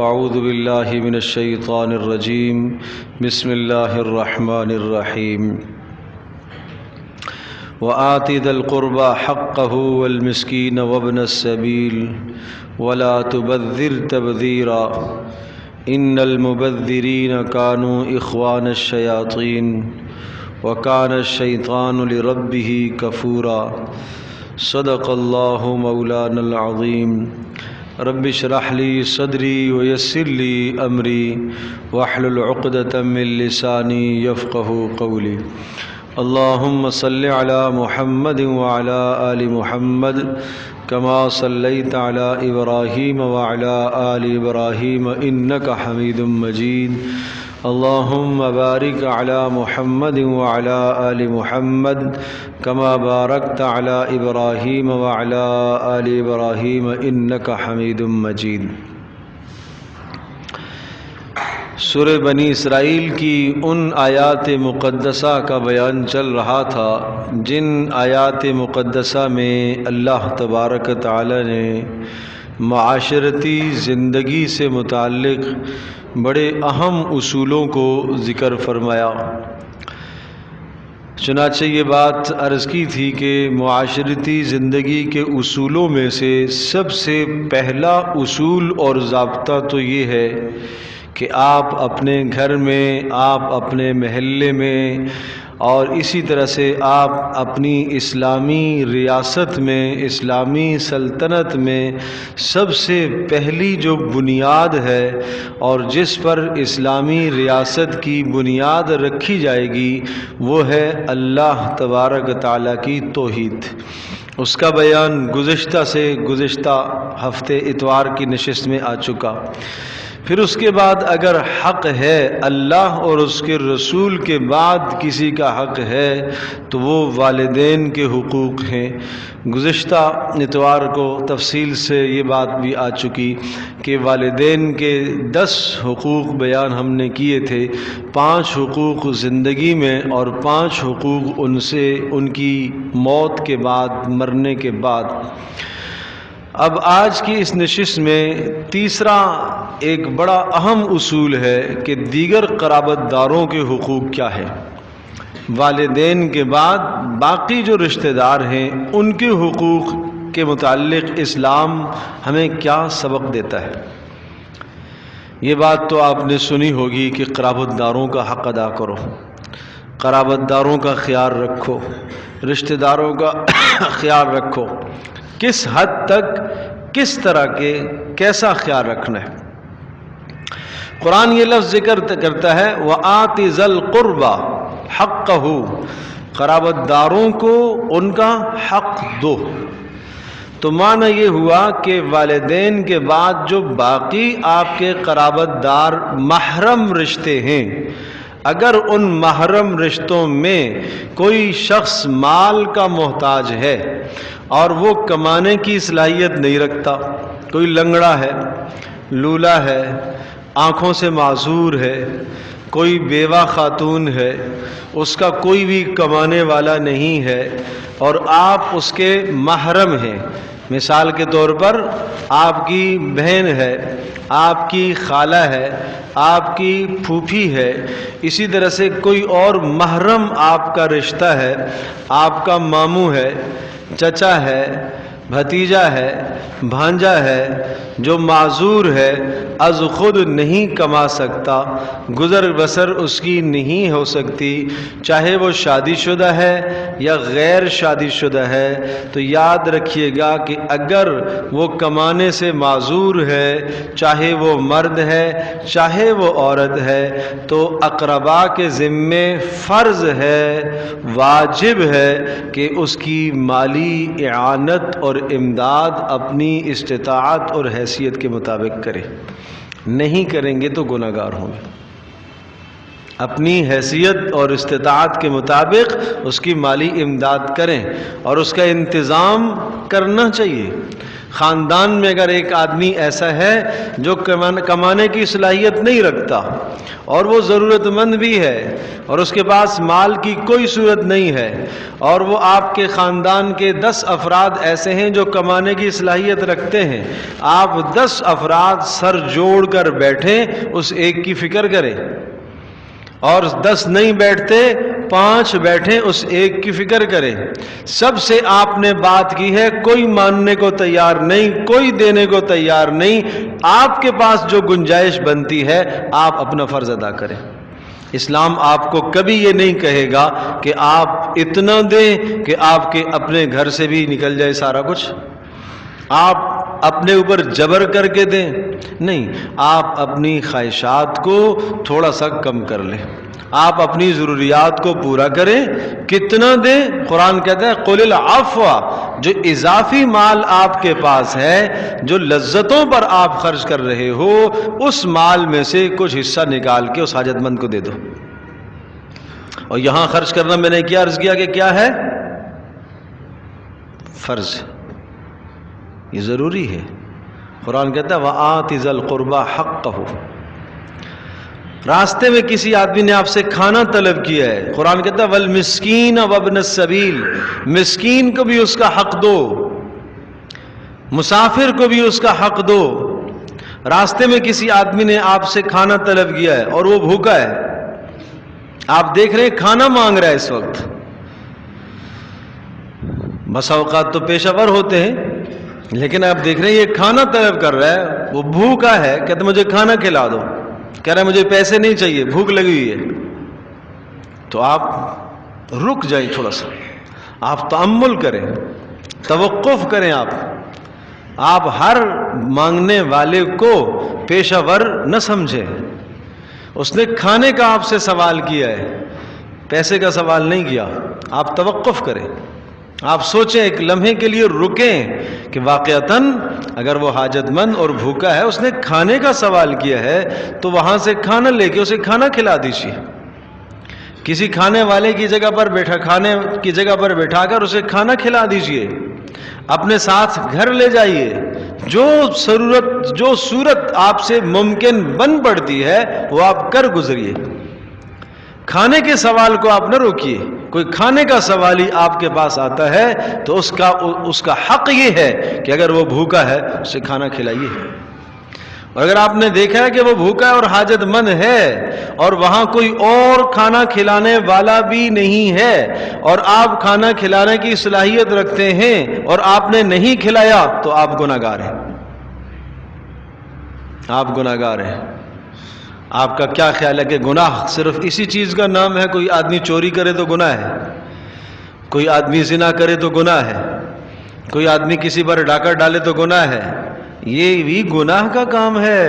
فاعوذ باللہ من الشیطان الرجیم بسم اللہ الرحمن الرحیم وآت ذا القربى حقه والمسکین وابن السبیل ولا تبذر تبذیرا ان المبذرین كانوا اخوان الشیاطین وكان الشیطان لربه کفورا صدق اللہ مولانا العظیم رب اشرح لی صدری ویسر لی امری واحلل عقدۃ من لسانی یفقهوا قولی اللہم صل علی محمد وعلی آل محمد کما صلیت علی ابراہیم وعلی آل ابراہیم انک حمید مجید اللہم بارک علی محمد وعلی آل محمد کما بارکت علی ابراہیم وعلی آل ابراہیم انک حمید مجید۔ سورہ بنی اسرائیل کی ان آیات مقدسہ کا بیان چل رہا تھا جن آیات مقدسہ میں اللہ تبارک تعالی نے معاشرتی زندگی سے متعلق بڑے اہم اصولوں کو ذکر فرمایا۔ چنانچہ یہ بات عرض کی تھی کہ معاشرتی زندگی کے اصولوں میں سے سب سے پہلا اصول اور ضابطہ تو یہ ہے کہ آپ اپنے گھر میں، آپ اپنے محلے میں اور اسی طرح سے آپ اپنی اسلامی ریاست میں، اسلامی سلطنت میں سب سے پہلی جو بنیاد ہے اور جس پر اسلامی ریاست کی بنیاد رکھی جائے گی وہ ہے اللہ تبارک تعالیٰ کی توحید۔ اس کا بیان گزشتہ ہفتے اتوار کی نشست میں آ چکا۔ پھر اس کے بعد اگر حق ہے اللہ اور اس کے رسول کے بعد کسی کا حق ہے تو وہ والدین کے حقوق ہیں۔ گزشتہ اتوار کو تفصیل سے یہ بات بھی آ چکی کہ والدین کے 10 حقوق بیان ہم نے کیے تھے، 5 حقوق زندگی میں اور 5 حقوق ان کی موت کے بعد، مرنے کے بعد۔ اب آج کی اس نشست میں تیسرا ایک بڑا اہم اصول ہے کہ دیگر قرابت داروں کے حقوق کیا ہے، والدین کے بعد باقی جو رشتہ دار ہیں ان کے حقوق کے متعلق اسلام ہمیں کیا سبق دیتا ہے۔ یہ بات تو آپ نے سنی ہوگی کہ قرابت داروں کا حق ادا کرو، قرابت داروں کا خیال رکھو، رشتہ داروں کا خیال رکھو۔ کس حد تک، کس طرح کے، کیسا خیال رکھنا ہے؟ قرآن یہ لفظ ذکر کرتا ہے وَآتِ ذَا الْقُرْبَى حَقَّهُ، قرابت داروں کو ان کا حق دو۔ تو معنی یہ ہوا کہ والدین کے بعد جو باقی آپ کے قرابت دار محرم رشتے ہیں، اگر ان محرم رشتوں میں کوئی شخص مال کا محتاج ہے اور وہ کمانے کی صلاحیت نہیں رکھتا، کوئی لنگڑا ہے، لولا ہے، آنکھوں سے معذور ہے، کوئی بیوہ خاتون ہے، اس کا کوئی بھی کمانے والا نہیں ہے اور آپ اس کے محرم ہیں، مثال کے طور پر آپ کی بہن ہے، آپ کی خالہ ہے، آپ کی پھوپھی ہے، اسی طرح سے کوئی اور محرم آپ کا رشتہ ہے، آپ کا ماموں ہے، چچا ہے، بھتیجا ہے، بھانجا ہے، جو معذور ہے، از خود نہیں کما سکتا، گزر بسر اس کی نہیں ہو سکتی، چاہے وہ شادی شدہ ہے یا غیر شادی شدہ ہے، تو یاد رکھیے گا کہ اگر وہ کمانے سے معذور ہے، چاہے وہ مرد ہے چاہے وہ عورت ہے، تو اقربا کے ذمے فرض ہے، واجب ہے کہ اس کی مالی اعانت اور امداد اپنی استطاعت اور حیثیت کے مطابق کرے۔ نہیں کریں گے تو گناہگار ہوں گے۔ اپنی حیثیت اور استطاعت کے مطابق اس کی مالی امداد کریں اور اس کا انتظام کرنا چاہیے۔ خاندان میں اگر ایک آدمی ایسا ہے جو کمانے کی صلاحیت نہیں رکھتا اور وہ ضرورت مند بھی ہے اور اس کے پاس مال کی کوئی صورت نہیں ہے، اور وہ آپ کے خاندان کے 10 افراد ایسے ہیں جو کمانے کی صلاحیت رکھتے ہیں، آپ 10 افراد سر جوڑ کر بیٹھیں، اس ایک کی فکر کریں، اور 10 نہیں بیٹھتے 5 بیٹھیں، اس ایک کی فکر کریں۔ سب سے آپ نے بات کی ہے، کوئی ماننے کو تیار نہیں، کوئی دینے کو تیار نہیں، آپ کے پاس جو گنجائش بنتی ہے آپ اپنا فرض ادا کریں۔ اسلام آپ کو کبھی یہ نہیں کہے گا کہ آپ اتنا دیں کہ آپ کے اپنے گھر سے بھی نکل جائے سارا کچھ، آپ اپنے اوپر جبر کر کے دیں، نہیں، آپ اپنی خواہشات کو تھوڑا سا کم کر لیں، آپ اپنی ضروریات کو پورا کریں۔ کتنا دیں؟ قرآن کہتا ہے قُلِ الْعَفْوَ، جو اضافی مال آپ کے پاس ہے، جو لذتوں پر آپ خرچ کر رہے ہو، اس مال میں سے کچھ حصہ نکال کے اس حاجت مند کو دے دو۔ اور یہاں خرچ کرنا میں نے کیا عرض کیا کہ کیا ہے؟ فرض، یہ ضروری ہے۔ قرآن کہتا ہے وَآتِ ذَا الْقُرْبَى حَقَّهُ۔ راستے میں کسی آدمی نے آپ سے کھانا طلب کیا ہے، قرآن کہتا ہے وَالْمِسْكِينَ وَابْنَ السَّبِيلِ، مسکین کو بھی اس کا حق دو، مسافر کو بھی اس کا حق دو۔ راستے میں کسی آدمی نے آپ سے کھانا طلب کیا ہے اور وہ بھوکا ہے، آپ دیکھ رہے ہیں کھانا مانگ رہا ہے اس وقت، بسا اوقات تو پیشہ ور ہوتے ہیں، لیکن آپ دیکھ رہے ہیں یہ کھانا طلب کر رہا ہے، وہ بھوکا ہے، کہتے مجھے کھانا کھلا دو، کہہ رہا ہے مجھے پیسے نہیں چاہیے، بھوک لگی ہوئی ہے، تو آپ رک جائیں، تھوڑا سا آپ تأمل کریں، توقف کریں، آپ ہر مانگنے والے کو پیشہ ور نہ سمجھیں۔ اس نے کھانے کا آپ سے سوال کیا ہے، پیسے کا سوال نہیں کیا۔ آپ توقف کریں، آپ سوچیں، ایک لمحے کے لیے رکیں کہ واقعتاً اگر وہ حاجت مند اور بھوکا ہے، اس نے کھانے کا سوال کیا ہے، تو وہاں سے کھانا لے کے اسے کھانا کھلا دیجیے۔ کسی کھانے والے کی جگہ پر کھانے کی جگہ پر بٹھا کر اسے کھانا کھلا دیجیے، اپنے ساتھ گھر لے جائیے، جو صورت آپ سے ممکن بن پڑتی ہے وہ آپ کر گزریے۔ کھانے کے سوال کو آپ نہ روکیے، کوئی کھانے کا سوال ہی آپ کے پاس آتا ہے تو اس کا حق یہ ہے کہ اگر وہ بھوکا ہے اسے کھانا کھلائیے، اور اگر آپ نے دیکھا ہے کہ وہ بھوکا ہے اور حاجت مند ہے اور وہاں کوئی اور کھانا کھلانے والا بھی نہیں ہے اور آپ کھانا کھلانے کی صلاحیت رکھتے ہیں اور آپ نے نہیں کھلایا، تو آپ گناہگار ہیں، آپ گناہگار ہیں۔ آپ کا کیا خیال ہے کہ گناہ صرف اسی چیز کا نام ہے؟ کوئی آدمی چوری کرے تو گناہ ہے، کوئی آدمی زنا کرے تو گناہ ہے، کوئی آدمی کسی پر ڈاکہ ڈالے تو گناہ ہے؟ یہ بھی گناہ کا کام ہے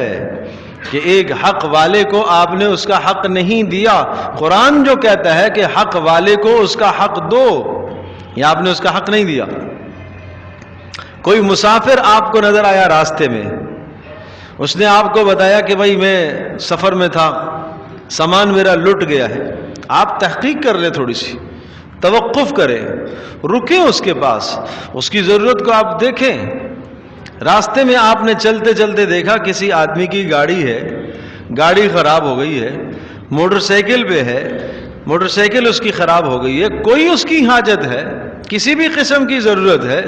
کہ ایک حق والے کو آپ نے اس کا حق نہیں دیا۔ قرآن جو کہتا ہے کہ حق والے کو اس کا حق دو، یا آپ نے اس کا حق نہیں دیا۔ کوئی مسافر آپ کو نظر آیا راستے میں، اس نے آپ کو بتایا کہ بھائی میں سفر میں تھا، سامان میرا لٹ گیا ہے، آپ تحقیق کر لیں، تھوڑی سی توقف کریں، رکیں اس کے پاس، اس کی ضرورت کو آپ دیکھیں۔ راستے میں آپ نے چلتے چلتے دیکھا کسی آدمی کی گاڑی ہے، گاڑی خراب ہو گئی ہے، موٹر سائیکل پہ ہے، موٹر سائیکل اس کی خراب ہو گئی ہے، کوئی اس کی حاجت ہے، کسی بھی قسم کی ضرورت ہے،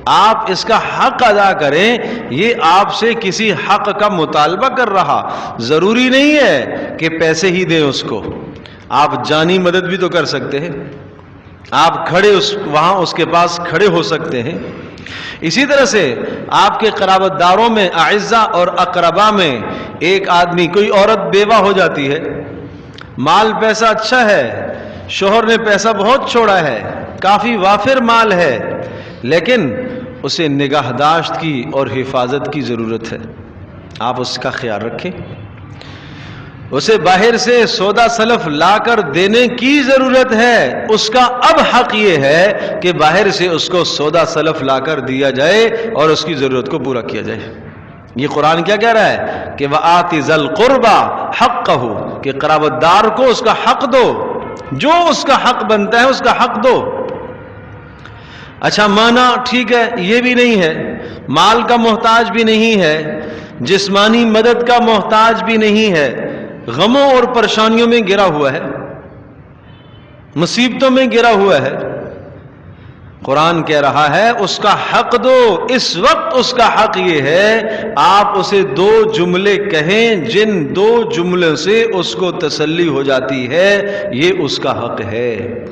آپ اس کا حق ادا کریں۔ یہ آپ سے کسی حق کا مطالبہ کر رہا، ضروری نہیں ہے کہ پیسے ہی دیں اس کو، آپ جانی مدد بھی تو کر سکتے ہیں، آپ کھڑے وہاں اس کے پاس کھڑے ہو سکتے ہیں۔ اسی طرح سے آپ کے قرابت داروں میں، اعزاء اور اقربا میں ایک آدمی، کوئی عورت بیوہ ہو جاتی ہے، مال پیسہ اچھا ہے، شوہر نے پیسہ بہت چھوڑا ہے، کافی وافر مال ہے، لیکن اسے نگہداشت کی اور حفاظت کی ضرورت ہے، آپ اس کا خیال رکھیں۔ اسے باہر سے سودا سلف لا کر دینے کی ضرورت ہے، اس کا اب حق یہ ہے کہ باہر سے اس کو سودا سلف لا کر دیا جائے اور اس کی ضرورت کو پورا کیا جائے۔ یہ قرآن کیا کہہ رہا ہے کہ وَآتِ ذَا الْقُرْبَى حَقَّهُ، کہ قرابت دار کو اس کا حق دو، جو اس کا حق بنتا ہے اس کا حق دو۔ اچھا مانا ٹھیک ہے، یہ بھی نہیں ہے، مال کا محتاج بھی نہیں ہے، جسمانی مدد کا محتاج بھی نہیں ہے، غموں اور پریشانیوں میں گرا ہوا ہے، مصیبتوں میں گرا ہوا ہے۔ قرآن کہہ رہا ہے اس کا حق دو۔ اس وقت اس کا حق یہ ہے آپ اسے دو جملے کہیں جن دو جملوں سے اس کو تسلی ہو جاتی ہے، یہ اس کا حق ہے۔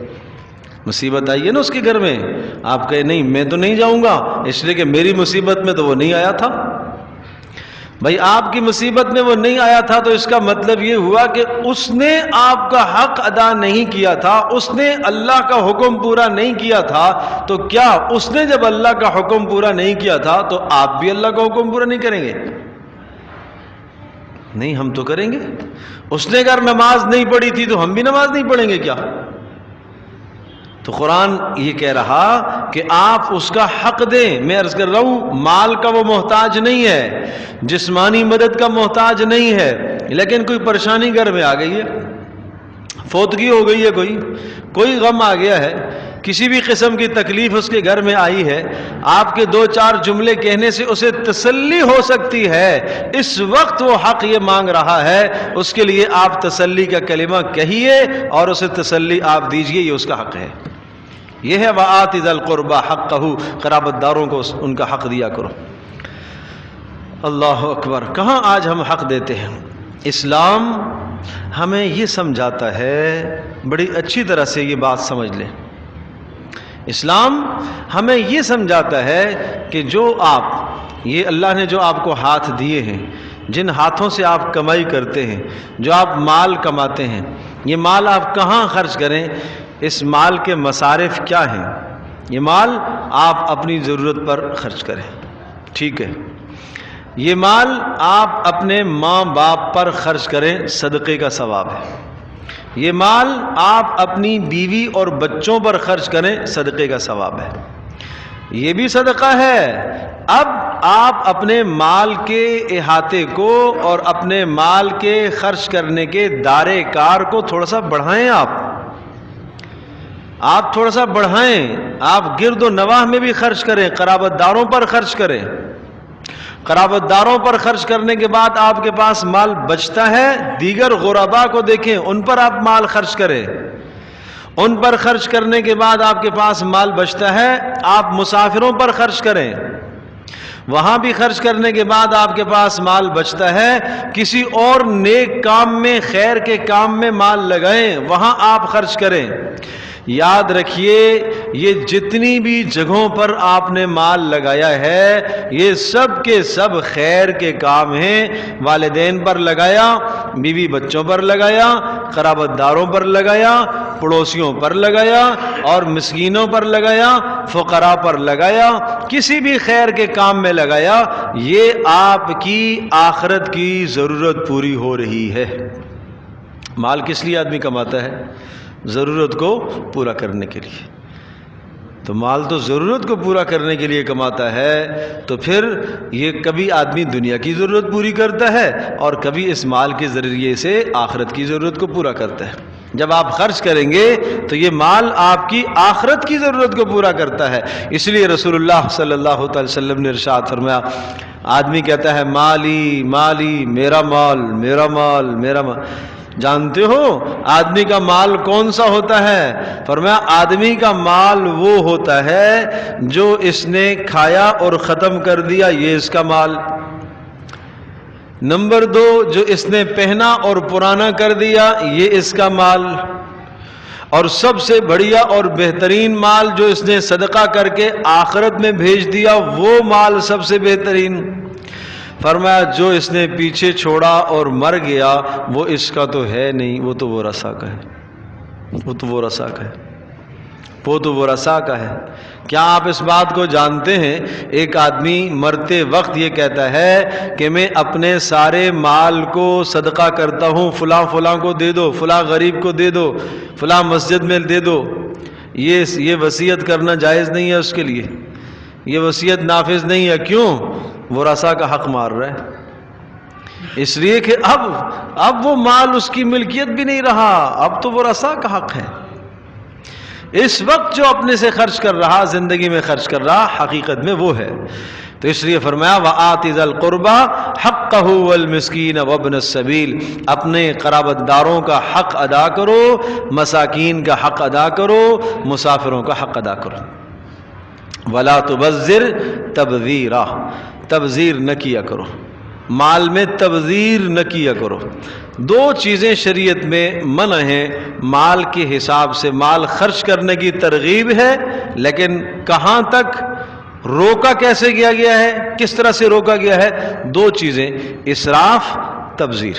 مصیبت آئی ہے نا اس کے گھر میں، آپ کہیں نہیں میں تو نہیں جاؤں گا اس لیے کہ میری مصیبت میں تو وہ نہیں آیا تھا۔ بھائی آپ کی مصیبت میں وہ نہیں آیا تھا تو اس کا مطلب یہ ہوا کہ اس نے آپ کا حق ادا نہیں کیا تھا، اس نے اللہ کا حکم پورا نہیں کیا تھا۔ تو کیا اس نے جب اللہ کا حکم پورا نہیں کیا تھا تو آپ بھی اللہ کا حکم پورا نہیں کریں گے؟ نہیں، ہم تو کریں گے۔ اس نے اگر نماز نہیں پڑھی تھی تو ہم بھی نماز نہیں پڑھیں گے کیا؟ تو قرآن یہ کہہ رہا کہ آپ اس کا حق دیں۔ میں عرض کر رہا ہوں مال کا وہ محتاج نہیں ہے، جسمانی مدد کا محتاج نہیں ہے، لیکن کوئی پریشانی گھر میں آ گئی ہے، فوتگی ہو گئی ہے، کوئی غم آ گیا ہے، کسی بھی قسم کی تکلیف اس کے گھر میں آئی ہے، آپ کے دو چار جملے کہنے سے اسے تسلی ہو سکتی ہے۔ اس وقت وہ حق یہ مانگ رہا ہے، اس کے لیے آپ تسلی کا کلمہ کہیے اور اسے تسلی آپ دیجئے، یہ اس کا حق ہے۔ یہ ہے وَآتِ ذَا الْقُرْبَى حَقَّهُ، قرابت داروں کو ان کا حق دیا کرو۔ اللہ اکبر، کہاں آج ہم حق دیتے ہیں؟ اسلام ہمیں یہ سمجھاتا ہے، بڑی اچھی طرح سے یہ بات سمجھ لیں، اسلام ہمیں یہ سمجھاتا ہے کہ جو آپ، یہ اللہ نے جو آپ کو ہاتھ دیے ہیں، جن ہاتھوں سے آپ کمائی کرتے ہیں، جو آپ مال کماتے ہیں، یہ مال آپ کہاں خرچ کریں؟ اس مال کے مصارف کیا ہیں؟ یہ مال آپ اپنی ضرورت پر خرچ کریں، ٹھیک ہے؟ یہ مال آپ اپنے ماں باپ پر خرچ کریں، صدقے کا ثواب ہے۔ یہ مال آپ اپنی بیوی اور بچوں پر خرچ کریں، صدقے کا ثواب ہے، یہ بھی صدقہ ہے۔ اب آپ اپنے مال کے احاطے کو اور اپنے مال کے خرچ کرنے کے دائرے کار کو تھوڑا سا بڑھائیں، آپ تھوڑا سا بڑھائیں، آپ گرد و نواح میں بھی خرچ کریں، قرابت داروں پر خرچ کریں۔ قرابت داروں پر خرچ کرنے کے بعد آپ کے پاس مال بچتا ہے، دیگر غرباء کو دیکھیں، ان پر آپ مال خرچ کریں۔ ان پر خرچ کرنے کے بعد آپ کے پاس مال بچتا ہے، آپ مسافروں پر خرچ کریں۔ وہاں بھی خرچ کرنے کے بعد آپ کے پاس مال بچتا ہے، کسی اور نیک کام میں، خیر کے کام میں مال لگائیں، وہاں آپ خرچ کریں۔ یاد رکھیے یہ جتنی بھی جگہوں پر آپ نے مال لگایا ہے یہ سب کے سب خیر کے کام ہیں۔ والدین پر لگایا، بیوی بچوں پر لگایا، قرابت داروں پر لگایا، پڑوسیوں پر لگایا، اور مسکینوں پر لگایا، فقراء پر لگایا، کسی بھی خیر کے کام میں لگایا، یہ آپ کی آخرت کی ضرورت پوری ہو رہی ہے۔ مال کس لیے آدمی کماتا ہے؟ ضرورت کو پورا کرنے کے لیے۔ تو مال تو ضرورت کو پورا کرنے کے لیے کماتا ہے، تو پھر یہ کبھی آدمی دنیا کی ضرورت پوری کرتا ہے اور کبھی اس مال کے ذریعے سے آخرت کی ضرورت کو پورا کرتا ہے۔ جب آپ خرچ کریں گے تو یہ مال آپ کی آخرت کی ضرورت کو پورا کرتا ہے۔ اس لیے رسول اللہ صلی اللہ تعالی وسلم نے ارشاد فرمایا، آدمی کہتا ہے مالی مالی، میرا مال میرا مال میرا مال۔ جانتے ہو آدمی کا مال کون سا ہوتا ہے؟ فرمایا آدمی کا مال وہ ہوتا ہے جو اس نے کھایا اور ختم کر دیا، یہ اس کا مال۔ نمبر 2، جو اس نے پہنا اور پرانا کر دیا، یہ اس کا مال۔ اور سب سے بڑھیا اور بہترین مال جو اس نے صدقہ کر کے آخرت میں بھیج دیا، وہ مال سب سے بہترین۔ فرمایا جو اس نے پیچھے چھوڑا اور مر گیا وہ اس کا تو ہے نہیں، وہ تو وہ رسا کا ہے، وہ تو وہ رسا کا ہے، وہ تو وہ رسا کا ہے۔ کیا آپ اس بات کو جانتے ہیں ایک آدمی مرتے وقت یہ کہتا ہے کہ میں اپنے سارے مال کو صدقہ کرتا ہوں، فلاں فلاں کو دے دو، فلاں غریب کو دے دو، فلاں مسجد میں دے دو، یہ وصیت کرنا جائز نہیں ہے اس کے لیے، یہ وصیت نافذ نہیں ہے۔ کیوں؟ ورثہ کا حق مار رہا ہے، اس لیے کہ اب وہ مال اس کی ملکیت بھی نہیں رہا، اب تو ورثہ کا حق ہے۔ اس وقت جو اپنے سے خرچ کر رہا، زندگی میں خرچ کر رہا، حقیقت میں وہ ہے۔ تو اس لیے فرمایا وَآتِ ذَا الْقُرْبَى حَقَّهُ وَالْمِسْكِينَ وَابْنَ السَّبِيلِ، اپنے قرابت داروں کا حق ادا کرو، مساکین کا حق ادا کرو، مسافروں کا حق ادا کرو۔ وَلَا تُبَذِّرْ تَبْذِيرًا، تبذیر نہ کیا کرو، مال میں تبذیر نہ کیا کرو۔ دو چیزیں شریعت میں منع ہیں، مال کے حساب سے مال خرچ کرنے کی ترغیب ہے، لیکن کہاں تک، روکا کیسے کیا گیا ہے، کس طرح سے روکا گیا ہے؟ دو چیزیں، اسراف، تبذیر۔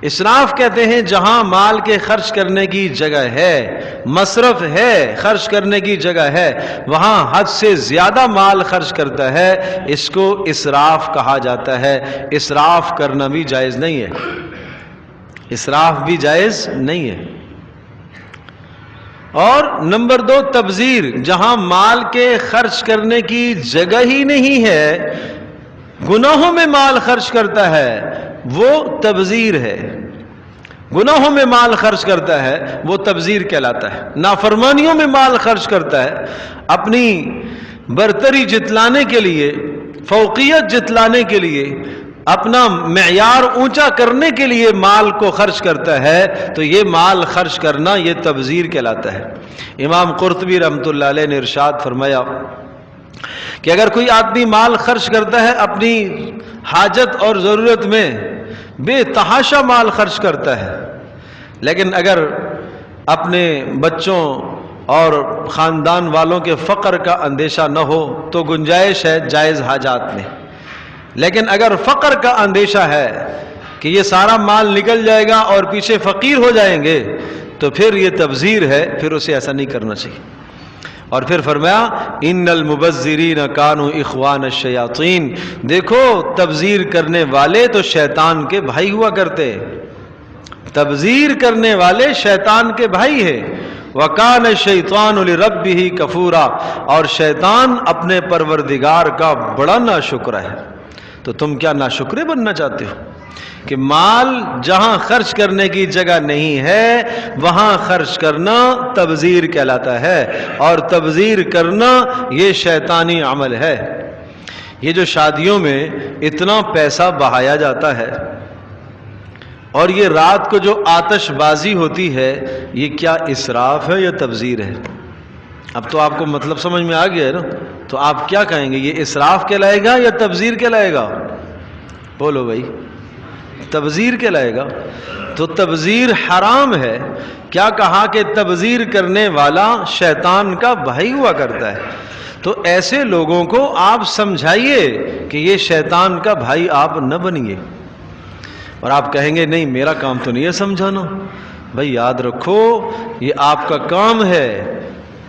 اسراف کہتے ہیں جہاں مال کے خرچ کرنے کی جگہ ہے، مصرف ہے، خرچ کرنے کی جگہ ہے، وہاں حد سے زیادہ مال خرچ کرتا ہے، اس کو اسراف کہا جاتا ہے۔ اسراف کرنا بھی جائز نہیں ہے، اسراف بھی جائز نہیں ہے۔ اور نمبر دو تبذیر، جہاں مال کے خرچ کرنے کی جگہ ہی نہیں ہے، گناہوں میں مال خرچ کرتا ہے، وہ تبذیر ہے۔ گناہوں میں مال خرچ کرتا ہے وہ تبذیر کہلاتا ہے۔ نافرمانیوں میں مال خرچ کرتا ہے، اپنی برتری جتلانے کے لیے، فوقیت جتلانے کے لیے، اپنا معیار اونچا کرنے کے لیے مال کو خرچ کرتا ہے، تو یہ مال خرچ کرنا یہ تبذیر کہلاتا ہے۔ امام قرطبی رحمۃ اللہ علیہ نے ارشاد فرمایا کہ اگر کوئی آدمی مال خرچ کرتا ہے اپنی حاجت اور ضرورت میں، بے تحاشا مال خرچ کرتا ہے، لیکن اگر اپنے بچوں اور خاندان والوں کے فقر کا اندیشہ نہ ہو تو گنجائش ہے جائز حاجات میں، لیکن اگر فقر کا اندیشہ ہے کہ یہ سارا مال نکل جائے گا اور پیچھے فقیر ہو جائیں گے، تو پھر یہ تبذیر ہے، پھر اسے ایسا نہیں کرنا چاہیے۔ اور پھر فرمایا ان المبذرین کانوا اخوان الشیاطین، دیکھو تبذیر کرنے والے تو شیطان کے بھائی ہوا کرتے، تبذیر کرنے والے شیطان کے بھائی ہیں۔ وَكَانَ الشَّيْطَانُ لِرَبِّهِ كَفُورًا، اور شیطان اپنے پروردگار کا بڑا ناشکر ہے۔ تو تم کیا ناشکرے بننا چاہتے ہو کہ مال جہاں خرچ کرنے کی جگہ نہیں ہے وہاں خرچ کرنا تبذیر کہلاتا ہے، اور تبذیر کرنا یہ شیطانی عمل ہے۔ یہ جو شادیوں میں اتنا پیسہ بہایا جاتا ہے اور یہ رات کو جو آتش بازی ہوتی ہے، یہ کیا اسراف ہے یا تبذیر ہے؟ اب تو آپ کو مطلب سمجھ میں آ گیا ہے نا، تو آپ کیا کہیں گے، یہ اسراف کہلائے گا یا تبذیر کہلائے گا؟ بولو بھائی، تبذیر کہلائے گا۔ تو تبذیر حرام ہے۔ کیا کہا کہ تبذیر کرنے والا شیطان کا بھائی ہوا کرتا ہے، تو ایسے لوگوں کو آپ سمجھائیے کہ یہ شیطان کا بھائی آپ نہ بنیے۔ اور آپ کہیں گے نہیں میرا کام تو نہیں ہے سمجھانا، بھائی یاد رکھو یہ آپ کا کام ہے،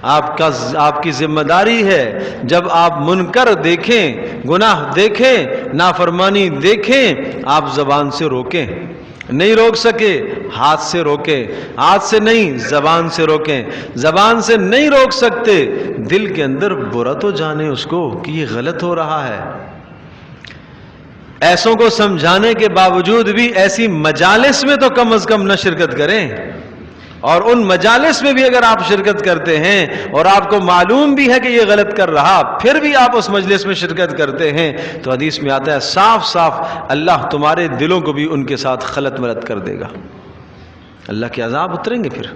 آپ کی ذمہ داری ہے۔ جب آپ منکر دیکھیں، گناہ دیکھیں، نافرمانی دیکھیں، آپ زبان سے روکیں، نہیں روک سکے ہاتھ سے روکیں، ہاتھ سے نہیں زبان سے روکیں، زبان سے نہیں روک سکتے دل کے اندر برا تو جانے اس کو کہ یہ غلط ہو رہا ہے۔ ایسوں کو سمجھانے کے باوجود بھی ایسی مجالس میں تو کم از کم نہ شرکت کریں، اور ان مجالس میں بھی اگر آپ شرکت کرتے ہیں اور آپ کو معلوم بھی ہے کہ یہ غلط کر رہا، پھر بھی آپ اس مجلس میں شرکت کرتے ہیں، تو حدیث میں آتا ہے صاف صاف اللہ تمہارے دلوں کو بھی ان کے ساتھ خلط ملط کر دے گا، اللہ کے عذاب اتریں گے، پھر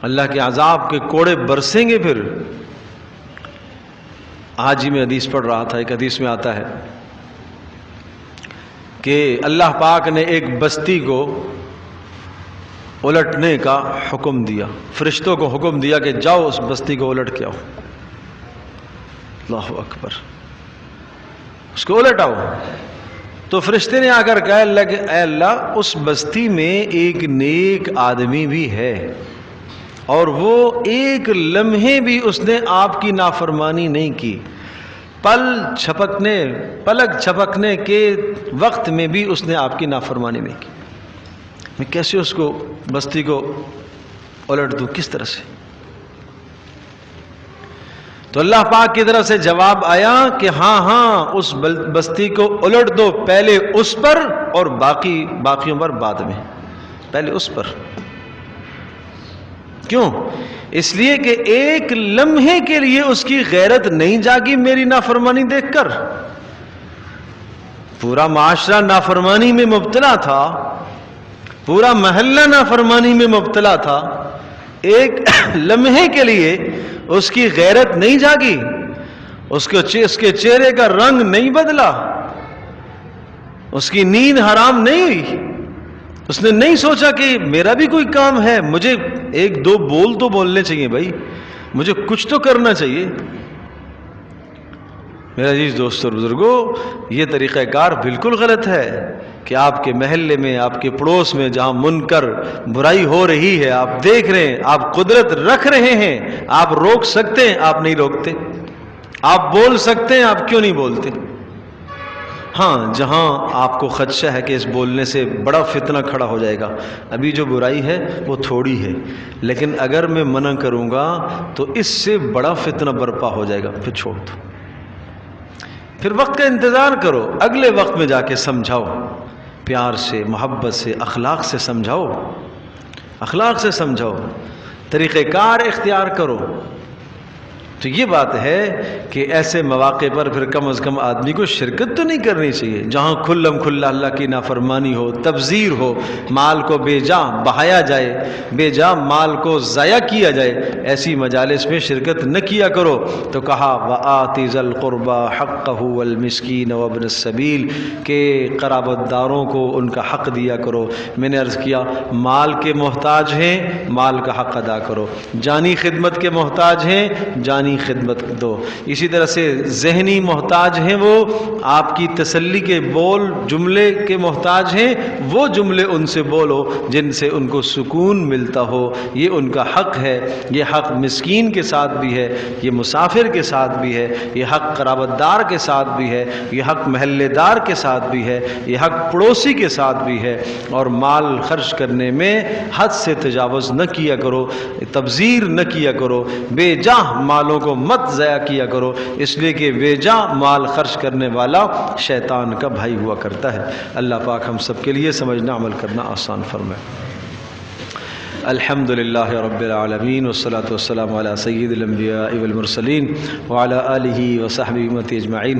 اللہ کے عذاب کے کوڑے برسیں گے۔ پھر آج ہی میں حدیث پڑھ رہا تھا، ایک حدیث میں آتا ہے کہ اللہ پاک نے ایک بستی کو الٹنے کا حکم دیا، فرشتوں کو حکم دیا کہ جاؤ اس بستی کو الٹ کے آؤ۔ اللہ اکبر، اس کو الٹ آؤ۔ تو فرشتے نے آ کر کہا اے اللہ اس بستی میں ایک نیک آدمی بھی ہے اور وہ ایک لمحے بھی اس نے آپ کی نافرمانی نہیں کی، پلک چھپکنے کے وقت میں بھی اس نے آپ کی نافرمانی نہیں کی، میں کیسے اس کو بستی کو الٹ دوں، کس طرح سے؟ تو اللہ پاک کی طرف سے جواب آیا کہ ہاں اس بستی کو الٹ دو، پہلے اس پر اور باقیوں پر بعد میں، پہلے اس پر۔ کیوں؟ اس لیے کہ ایک لمحے کے لیے اس کی غیرت نہیں جاگی میری نافرمانی دیکھ کر۔ پورا معاشرہ نافرمانی میں مبتلا تھا، پورا محلہ نافرمانی میں مبتلا تھا، ایک لمحے کے لیے اس کی غیرت نہیں جاگی، اس کے چہرے کا رنگ نہیں بدلا، اس کی نیند حرام نہیں ہوئی، اس نے نہیں سوچا کہ میرا بھی کوئی کام ہے، مجھے ایک دو بول تو بولنے چاہیے بھائی، مجھے کچھ تو کرنا چاہیے۔ میرا عزیز دوستو اور بزرگوں، یہ طریقہ کار بالکل غلط ہے کہ آپ کے محلے میں، آپ کے پڑوس میں جہاں منکر برائی ہو رہی ہے، آپ دیکھ رہے ہیں، آپ قدرت رکھ رہے ہیں، آپ روک سکتے ہیں، آپ نہیں روکتے، آپ بول سکتے ہیں، آپ کیوں نہیں بولتے؟ ہاں، جہاں آپ کو خدشہ ہے کہ اس بولنے سے بڑا فتنہ کھڑا ہو جائے گا، ابھی جو برائی ہے وہ تھوڑی ہے، لیکن اگر میں منع کروں گا تو اس سے بڑا فتنہ برپا ہو جائے گا، پھر چھوڑ دو، پھر وقت کا انتظار کرو، اگلے وقت میں جا کے سمجھاؤ، پیار سے، محبت سے، اخلاق سے سمجھاؤ، اخلاق سے سمجھاؤ، طریقہ کار اختیار کرو۔ تو یہ بات ہے کہ ایسے مواقع پر پھر کم از کم آدمی کو شرکت تو نہیں کرنی چاہیے، جہاں کھلم کھلا اللہ کی نافرمانی ہو، تبذیر ہو، مال کو بے جا بہایا جائے، بے جا مال کو ضائع کیا جائے، ایسی مجالس میں شرکت نہ کیا کرو۔ تو کہا وَآتِ ذَا الْقُرْبَى حَقَّهُ وَالْمِسْكِينَ وَابْنَ السَّبِيلِ، کہ قرابت داروں کو ان کا حق دیا کرو۔ میں نے عرض کیا مال کے محتاج ہیں، مال کا حق ادا کرو، جانی خدمت کے محتاج ہیں، جانی خدمت دو، اسی طرح سے ذہنی محتاج ہیں، وہ آپ کی تسلی کے بول جملے کے محتاج ہیں، وہ جملے ان سے بولو جن سے ان کو سکون ملتا ہو، یہ ان کا حق ہے۔ یہ حق مسکین کے ساتھ بھی ہے، یہ مسافر کے ساتھ بھی ہے، یہ حق قرابت دار کے ساتھ بھی ہے، یہ حق محلے دار کے ساتھ بھی ہے، یہ حق پڑوسی کے ساتھ بھی ہے۔ اور مال خرچ کرنے میں حد سے تجاوز نہ کیا کرو، تبذیر نہ کیا کرو، بے جاہ مالوں کو مت ضائع کیا کرو، اس لیے کہ بے جا مال خرچ کرنے والا شیطان کا بھائی ہوا کرتا ہے۔ اللہ پاک ہم سب کے لیے سمجھنا عمل کرنا آسان فرمائے۔ الحمدللہ رب العالمین والصلاة والسلام علی سید الانبیاء والمرسلین وعلی آلہ وصحبہ امتی اجمعین۔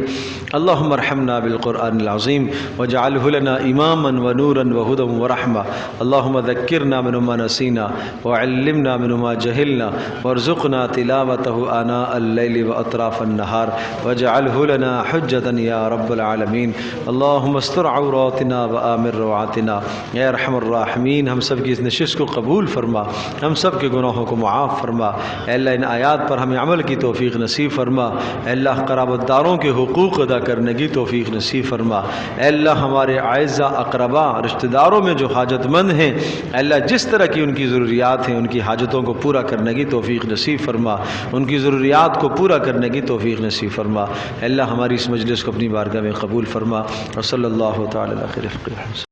اللہم ارحمنا بالقرآن العظیم واجعلہ لنا اماما ونورا وہدا ورحمہ۔ اللہم ذکرنا منہ ما نسینا وعلمنا منہ ما جہلنا وارزقنا تلاوتہ آناء اللیل واطراف النہار واجعلہ لنا حجتا یا رب العالمین۔ اللہم استر عوراتنا وآمن روعاتنا۔ اے ارحم الراحمین، ہم سب کی اس نشست کو قبول فرما، ہم سب کے گناہوں کو معاف فرما۔ اے اللہ ان آیات پر ہمیں عمل کی توفیق نصیب فرما۔ اے اللہ قرابت داروں کے حقوق ادا کرنے کی توفیق نصیب فرما۔ اے اللہ ہمارے اعزہ اقربا رشتہ داروں میں جو حاجت مند ہیں، اے اللہ جس طرح کی ان کی ضروریات ہیں، ان کی حاجتوں کو پورا کرنے کی توفیق نصیب فرما، ان کی ضروریات کو پورا کرنے کی توفیق نصیب فرما۔ اے اللہ ہماری اس مجلس کو اپنی بارگاہ میں قبول فرما۔ اور صلی اللہ تعالی علیہ وسلم۔